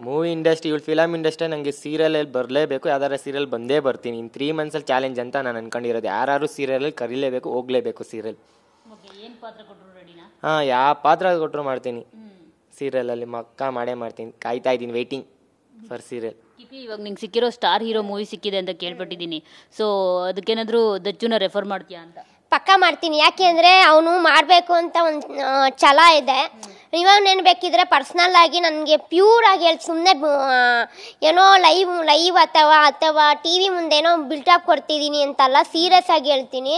Movie industry ಇವಳು film industry ನನಗೆ ಸೀರಿಯಲಲ್ಲಿ ಬರಲೇಬೇಕು, ಯಾವ್ದಾರು ಸೀರಿಯಲ್ ಬಂದೇ ಬರ್ತೀನಿ. ಇನ್ನು 3 ಮಂತ್ಸಲ್ಲಿ ಚಾಲೆಂಜ್ ಅಂತ ನಾನು ಅನ್ಕೊಂಡಿರೋದು. ಯಾರು ಸೀರಿಯಲಲ್ಲಿ ಕರೀಲೇಬೇಕು, ಹೋಗಲೇಬೇಕು ಸೀರಿಯಲ್. ಹಾಂ, ಯಾವ ಪಾತ್ರ ಕೊಟ್ಟರು ಮಾಡ್ತೀನಿ ಸೀರಿಯಲಲ್ಲಿ. ಮಕ್ಕ ಮಾಡೇ ಮಾಡ್ತೀನಿ. ಕಾಯ್ತಾ ಇದ್ದೀನಿ, ವೆಯ್ಟಿಂಗ್ ಫರ್ ಸೀರಿಯಲ್. ಇವಾಗ ನಿಂಗೆ ಸಿಕ್ಕಿರೋ ಸ್ಟಾರ್ ಹೀರೋ ಮೂವಿ ಸಿಕ್ಕಿದೆ ಅಂತ ಕೇಳ್ಪಟ್ಟಿದ್ದೀನಿ. ಸೊ ಅದಕ್ಕೇನಾದರೂ ದಚ್ಚುನ ರೆಫರ್ ಮಾಡ್ತೀಯಾ ಅಂತ? ಪಕ್ಕ ಮಾಡ್ತೀನಿ. ಯಾಕೆ ಅಂದರೆ ಅವನು ಮಾಡಬೇಕು ಅಂತ ಒಂದು ಛಲ ಇದೆ. ಇವಾಗ ನೆನಬೇಕಿದ್ರೆ ಪರ್ಸ್ನಲ್ ಆಗಿ ನನಗೆ ಪ್ಯೂರ್ ಆಗಿ ಹೇಳಿ ಸುಮ್ಮನೆ ಏನೋ ಲೈವ್ ಅಥವಾ ಟಿ ವಿ ಮುಂದೇನೋ ಬಿಲ್ಟಪ್ ಕೊಡ್ತಿದ್ದೀನಿ ಅಂತಲ್ಲ, ಸೀರಿಯಸ್ ಆಗಿ ಹೇಳ್ತೀನಿ.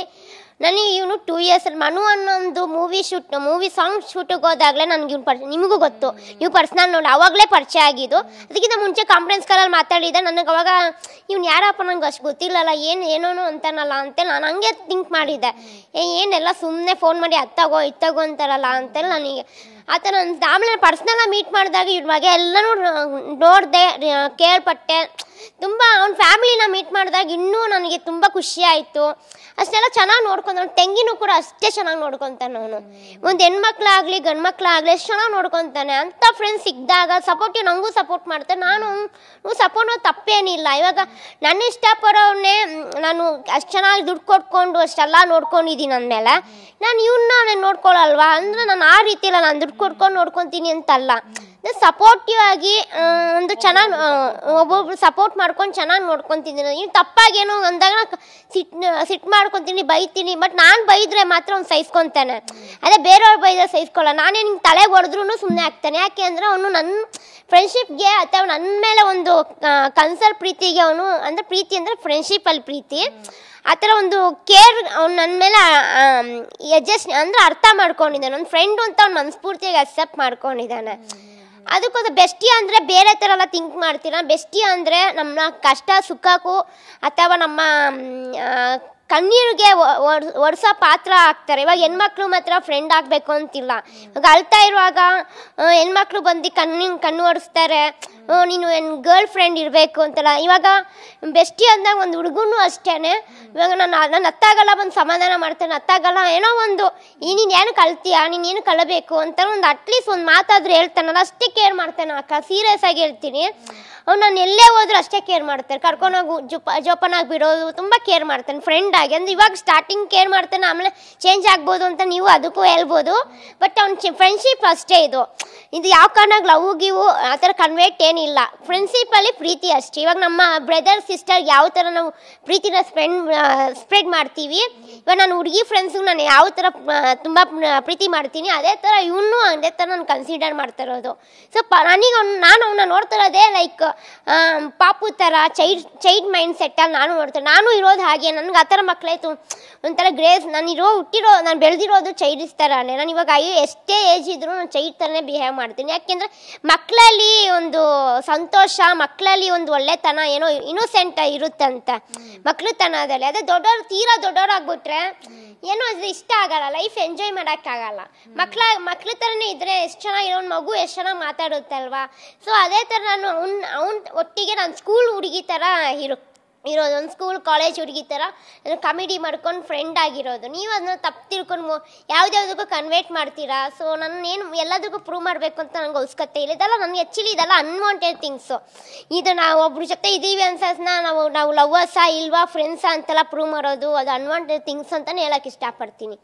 ನನಗೆ ಇವನು 2 years ಮನು ಅನ್ನೊಂದು ಮೂವಿ ಸಾಂಗ್ ಶೂಟಿಗೆ ಹೋದಾಗಲೇ ನನಗೆ ನಿಮಗೂ ಗೊತ್ತು, ನೀವು ಪರ್ಸ್ನಲ್ ನೋಡಿ ಆವಾಗಲೇ ಪರಿಚಯ ಆಗಿದ್ದು. ಅದಕ್ಕಿಂತ ಮುಂಚೆ ಕಾನ್ಫರೆನ್ಸ್ ಕಾಲಲ್ಲಿ ಮಾತಾಡಿದ್ದೆ. ನನಗೆ ಅವಾಗ ಇವ್ನು ಯಾರಪ್ಪ ನಂಗೆ ಅಷ್ಟು ಗೊತ್ತಿಲ್ಲಲ್ಲ, ಏನೋ ಅಂತಾನಲ್ಲ ಅಂತ ನಾನು ಹಂಗೆ ಥಿಂಕ್ ಮಾಡಿದ್ದೆ. ಏನೆಲ್ಲ ಸುಮ್ಮನೆ ಫೋನ್ ಮಾಡಿ ಇತ್ತಾಗೋ ಅಂತಾರಲ್ಲ ಅಂತೆಲ್ಲ ನನಗೆ ಆ ಥರ ಅಂತ. ಆಮೇಲೆ ಪರ್ಸ್ನಲಾಗಿ ಮೀಟ್ ಮಾಡಿದಾಗ ಇವ್ರ ಬಗ್ಗೆ ಎಲ್ಲನೂ ನೋಡಿದೆ, ಕೇಳ್ಪಟ್ಟೆ. ತುಂಬ ಅವ್ನ ಫ್ಯಾಮಿಲಿನ ಮೀಟ್ ಮಾಡಿದಾಗ ಇನ್ನೂ ನನಗೆ ತುಂಬ ಖುಷಿ ಆಯಿತು. ಅಷ್ಟೆಲ್ಲ ಚೆನ್ನಾಗಿ ನೋಡ್ಕೊಂತಾನೆ. ತಂಗಿನೂ ಕೂಡ ಅಷ್ಟೇ ಚೆನ್ನಾಗಿ ನೋಡ್ಕೊತಾನೆ ಅವನು. ಒಂದು ಹೆಣ್ಮಕ್ಳಾಗಲಿ ಗಂಡು ಮಕ್ಕಳಾಗಲಿ ಎಷ್ಟು ಚೆನ್ನಾಗಿ ನೋಡ್ಕೊತಾನೆ. ಅಂಥ ಫ್ರೆಂಡ್ಸ್ ಸಿಕ್ಕಿದಾಗ ಸಪೋರ್ಟಿವ್ ನನಗೂ ಸಪೋರ್ಟ್ ಮಾಡ್ತಾನೆ. ನಾನು ಸಪೋರ್ಟ್ ತಪ್ಪೇನಿಲ್ಲ. ಇವಾಗ ನನ್ನ ಇಷ್ಟಪಡೋವನ್ನೇ ನಾನು ಅಷ್ಟು ಚೆನ್ನಾಗಿ ದುಡ್ಡು ಕೊಟ್ಕೊಂಡು ಅಷ್ಟೆಲ್ಲ ನೋಡ್ಕೊಂಡಿದ್ದೀನಿ ಅಂದಮೇಲೆ ನಾನು ನೋಡ್ಕೊಳ್ಳಲ್ವಾ ಅಂದರೆ ನಾನು ಆ ರೀತಿಯಲ್ಲ, ನಾನು ದುಡ್ಡು ಕೊಟ್ಕೊಂಡು ನೋಡ್ಕೊತೀನಿ ಅಂತಲ್ಲ. ಸಪೋರ್ಟಿವ್ ಆಗಿ ಒಂದು ಚೆನ್ನಾಗಿ ಒಬ್ಬೊಬ್ರು ಸಪೋರ್ಟ್ ಮಾಡ್ಕೊಂಡು ಚೆನ್ನಾಗಿ ನೋಡ್ಕೊತಿದ್ದೀನಿ. ಇನ್ನು ತಪ್ಪಾಗೇನೋ ಅಂದಾಗ ಸಿಟ್ಟು ಮಾಡ್ಕೊತೀನಿ, ಬೈತೀನಿ. ಬಟ್ ನಾನು ಬೈದರೆ ಮಾತ್ರ ಅವ್ನು ಸಹಿಸ್ಕೊತಾನೆ. ಅದೇ ಬೇರೆಯವ್ರು ಬೈದ್ರೆ ಸಹಿಸ್ಕೊಳ್ಳ. ನಾನೇ ನಿಂಗೆ ತಲೆಗೆ ಹೊಡೆದ್ರೂ ಸುಮ್ಮನೆ ಆಗ್ತಾನೆ. ಯಾಕೆ ಅಂದರೆ ಅವನು ನನ್ನ ಫ್ರೆಂಡ್ಶಿಪ್ಗೆ ಅಥವಾ ನನ್ನ ಮೇಲೆ ಒಂದು ಪ್ರೀತಿಗೆ ಅವನು ಅಂದರೆ ಪ್ರೀತಿ ಅಂದರೆ ಫ್ರೆಂಡ್ಶಿಪ್ಪಲ್ಲಿ ಪ್ರೀತಿ, ಆ ಥರ ಒಂದು ಕೇರ್ ಅವ್ನು ನನ್ನ ಮೇಲೆ ಅಡ್ಜಸ್ಟ್ ಅಂದರೆ ಅರ್ಥ ಮಾಡ್ಕೊಂಡಿದ್ದಾನೆ. ನನ್ನ ಫ್ರೆಂಡು ಅಂತ ಅವ್ನು ಮನಸ್ಫೂರ್ತಿಯಾಗಿ ಅಕ್ಸೆಪ್ಟ್ ಮಾಡ್ಕೊಂಡಿದ್ದಾನೆ. ಅದಕ್ಕೋಸ್ಕರ ಬೆಸ್ಟಿ ಅಂದರೆ ಬೇರೆ ಥರ ಎಲ್ಲ ಥಿಂಕ್ ಮಾಡ್ತೀರ. ಬೆಸ್ಟಿ ಅಂದರೆ ನಮ್ಮ ಕಷ್ಟ ಸುಖಕ್ಕೂ ಅಥವಾ ನಮ್ಮ ಕಣ್ಣೀರಿಗೆ ಒರೆಸೋ ಪಾತ್ರ ಆಗ್ತಾರೆ. ಇವಾಗ ಹೆಣ್ಮಕ್ಳು ಮಾತ್ರ ಫ್ರೆಂಡ್ ಆಗಬೇಕು ಅಂತಿಲ್ಲ. ಇವಾಗ ಅಳ್ತಾ ಇರುವಾಗ ಹೆಣ್ಮಕ್ಳು ಬಂದು ಕಣ್ಣು ಒರೆಸ್ತಾರೆ, ನೀನು ಗರ್ಲ್ ಫ್ರೆಂಡ್ ಇರಬೇಕು ಅಂತಲ್ಲ. ಇವಾಗ ಬೆಸ್ಟಿ ಅಂದಾಗ ಒಂದು ಹುಡುಗನೂ ಅಷ್ಟೇ. ಇವಾಗ ನಾನು ಅತ್ತಾಗಲ್ಲ ಬಂದು ಸಮಾಧಾನ ಮಾಡ್ತೇನೆ, ಅತ್ತಾಗಲ್ಲ ಏನೋ ಒಂದು ನೀನು ಏನು ಕಳ್ತೀಯಾ, ನೀನು ಏನು ಕಳಬೇಕು ಅಂತ ಒಂದು ಅಟ್ಲೀಸ್ಟ್ ಒಂದು ಮಾತಾದರೂ ಹೇಳ್ತಾನಲ್ಲ, ಅಷ್ಟೇ ಕೇರ್ ಮಾಡ್ತಾನೆ ಅಕ್ಕ. ಸೀರಿಯಸ್ ಆಗಿ ಹೇಳ್ತೀನಿ. ಅವ್ನು ನಾನು ಎಲ್ಲೇ ಹೋದ್ರೂ ಅಷ್ಟೇ ಕೇರ್ ಮಾಡ್ತಾರೆ. ಕರ್ಕೊಂಡೋಗಿ ಜೋಪಾನಾಗಿ ಬಿಡೋದು ತುಂಬ ಕೇರ್ ಮಾಡ್ತಾನೆ ಫ್ರೆಂಡ್ ಆಗಿ. ಅಂದರೆ ಇವಾಗ ಸ್ಟಾರ್ಟಿಂಗ್ ಕೇರ್ ಮಾಡ್ತಾನೆ, ಆಮೇಲೆ ಚೇಂಜ್ ಆಗ್ಬೋದು ಅಂತ ನೀವು ಅದಕ್ಕೂ ಹೇಳ್ಬೋದು. ಬಟ್ ಅವ್ನ ಫ್ರೆಂಡ್ಶಿಪ್ ಅಷ್ಟೇ. ಇದು ಯಾವ ಕಾರಣಕ್ಕೆ ಲವ್ ಗಿವು ಆ ಥರ ಕನ್ವರ್ಟ್ ಏನಿಲ್ಲ. ಫ್ರೆಂಡ್ಶಿಪ್ಪಲ್ಲಿ ಪ್ರೀತಿ ಅಷ್ಟೇ. ಇವಾಗ ನಮ್ಮ ಬ್ರದರ್ ಸಿಸ್ಟರ್ ಯಾವ ಥರ ನಾವು ಪ್ರೀತಿನ ಸ್ಪ್ರೆಡ್ ಮಾಡ್ತೀವಿ, ಇವಾಗ ನಾನು ಹುಡುಗಿ ಫ್ರೆಂಡ್ಸಿಗೆ ನಾನು ಯಾವ ಥರ ತುಂಬ ಪ್ರೀತಿ ಮಾಡ್ತೀನಿ, ಅದೇ ಥರ ಇವನು ಅದೇ ಥರ ನಾನು ಕನ್ಸಿಡರ್ ಮಾಡ್ತಾ ಇರೋದು. ಸೊ ನನಗೆ ನಾನು ಅವನ್ನ ನೋಡ್ತಾ ಇರೋದೇ ಲೈಕ್ ಪಾಪು ಥರ ಚೈಲ್ಡ್ ಮೈಂಡ್ ಸೆಟ್ಟಲ್ಲಿ ನಾನು ನೋಡ್ತೇನೆ. ನಾನು ಇರೋದು ಹಾಗೆ. ನನಗೆ ಆ ಥರ ಮಕ್ಕಳಾಯ್ತು ಒಂಥರ ಗ್ರೇಸ್. ನಾನು ಬೆಳೆದಿರೋದು ಚೈಲ್ಡಿಸ್ ಥರನೇ. ನಾನು ಇವಾಗ ಎಷ್ಟೇ ಏಜ್ ಇದ್ರೂ ನಾನು ಚೈಲ್ಡ್ ಥರನೇ ಬಿಹೇವ್ ಮಾಡ್ತೀನಿ. ಯಾಕೆಂದರೆ ಮಕ್ಕಳಲ್ಲಿ ಒಂದು ಸಂತೋಷ, ಮಕ್ಕಳಲ್ಲಿ ಒಂದು ಒಳ್ಳೆತನ, ಏನೋ ಇನ್ನೋಸೆಂಟ್ ಇರುತ್ತಂತೆ ಮಕ್ಕಳುತನದಲ್ಲಿ. ಅದೇ ತೀರಾ ದೊಡ್ಡವರಾಗ್ಬಿಟ್ರೆ ಏನೋ ಅದು ಇಷ್ಟ ಆಗಲ್ಲ, ಲೈಫ್ ಎಂಜಾಯ್ ಮಾಡೋಕ್ಕಾಗಲ್ಲ. ಮಕ್ಳ ಥರನೇ ಇದ್ದರೆ ಎಷ್ಟು ಚೆನ್ನಾಗಿರೋ ಒಂದು ಮಗು ಎಷ್ಟು ಚೆನ್ನಾಗಿ ಮಾತಾಡುತ್ತಲ್ವಾ. ಸೊ ಅದೇ ಥರ ನಾನು ಅವ್ನ ಒಟ್ಟಿಗೆ ನಾನು ಸ್ಕೂಲ್ ಹುಡುಗಿ ಥರ ಇರೋದು, ಒಂದು ಸ್ಕೂಲ್ ಕಾಲೇಜ್ ಹುಡುಗಿ ಥರ ಕಾಮಿಡಿ ಮಾಡ್ಕೊಂಡು ಫ್ರೆಂಡ್ ಆಗಿರೋದು. ನೀವು ಅದನ್ನ ತಪ್ಪು ತಿಳ್ಕೊಂಡು ಯಾವುದ್ಯಾವುದಕ್ಕೂ ಕನ್ವರ್ಟ್ ಮಾಡ್ತೀರಾ. ಸೊ ನಾನೇನು ಎಲ್ಲದಕ್ಕೂ ಪ್ರೂವ್ ಮಾಡಬೇಕು ಅಂತ ನನಗೆ ಅವಶ್ಯಕತೆ ಇಲ್ಲ. ಇದೆಲ್ಲ ನನಗೆ ಆ್ಯಕ್ಚುಲಿ ಇದೆಲ್ಲ ಅನ್ವಾಂಟೆಡ್ ಥಿಂಗ್ಸು. ಇದು ನಾವು ಒಬ್ರ ಜೊತೆ ಇದ್ದೀವಿ ಅನ್ಸಸ್ನ ನಾವು ಲವ್ವರ್ಸಾ ಇಲ್ವಾ ಫ್ರೆಂಡ್ಸಾ ಅಂತೆಲ್ಲ ಪ್ರೂವ್ ಮಾಡೋದು ಅದು ಅನ್ವಾಂಟೆಡ್ ಥಿಂಗ್ಸ್ ಅಂತಲೇ ಹೇಳೋಕ್ಕೆ ಇಷ್ಟಪಡ್ತೀನಿ.